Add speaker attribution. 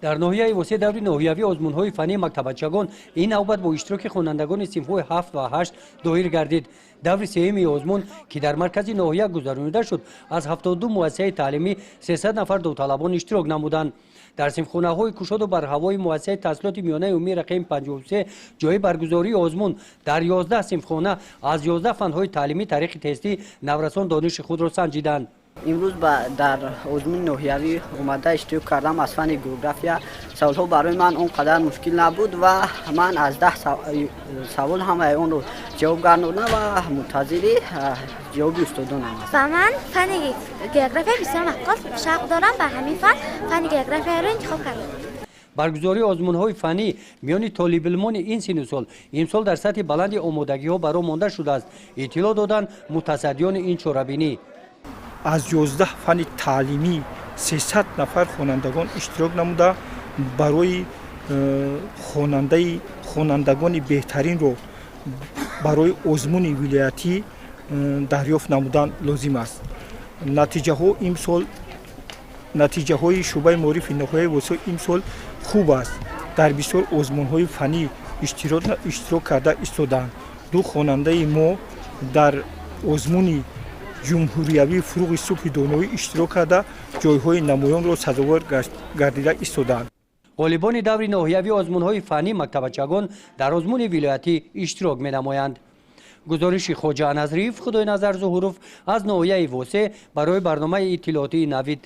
Speaker 1: дар ноҳияи восеъ даври ноҳиявӣ озмунҳои фании мактабачагон ин навбат бо иштироки хонандагони синфҳои 7 ва 8 доир гардид. даври сеюми озмун ки дар маркази ноҳия гузаронида шуд, аз 72 муассисаи таълимӣ 300 нафар довталабон иштирок намуданд. дар синфхонаҳои кушоду барҳавои муассисаи таҳсилоти миёнаи умумии рақами 53 ҷои баргузории озмун дар 11 синфхона аз 11 фанҳои таълимӣ тариқи тестӣ наврасон дониши худро санҷиданд.
Speaker 2: امروز در آزمون ناحیوی اومده اشتراک کردم از فن گئوگرافیا. سوالها برای من اونقدر مشکل نبود و من از 10 سوال هم اون رو جواب گردوندم و منتظر جواب استادانم هستم.
Speaker 3: و من فن گئوگرافیا بسیار شوق دارم و همین فن گئوگرافیا رو انتخاب کردم.
Speaker 1: برگزاری آزمون‌های فنی میان طالب‌العلمان این سن و سال امسال در سطح بلند آمادگی‌ها برآ مانده شده است. اطلاع دادند متصدیان این چهاربینی.
Speaker 4: از 11 فن تعلیمی 300 نفر خوانندگان اشتراک نموده برای خوانندگان بهترین رو برای آزمون ولایتی دریافت نمودن لازم است. نتیجه های شعبه معارف ناحیه وسطی امسال خوب است. در بسیار آزمون های فنی اشتراک کرده ایستادند. دو خواننده ما در آزمون جمهوریوی فروغ صبح دانایی اشتراک کرده جایهای نمایان را سزاوار گردیده ایستادند.
Speaker 1: غالبان دور ناحیوی آزمون‌های فنی مکتبچگان در آزمون ولایتی اشتراک می‌نمایند. گزارش خواجه نظریف خدای نظر ظهوروف از ناحیه واسه برای برنامه اطلاعاتی نوید.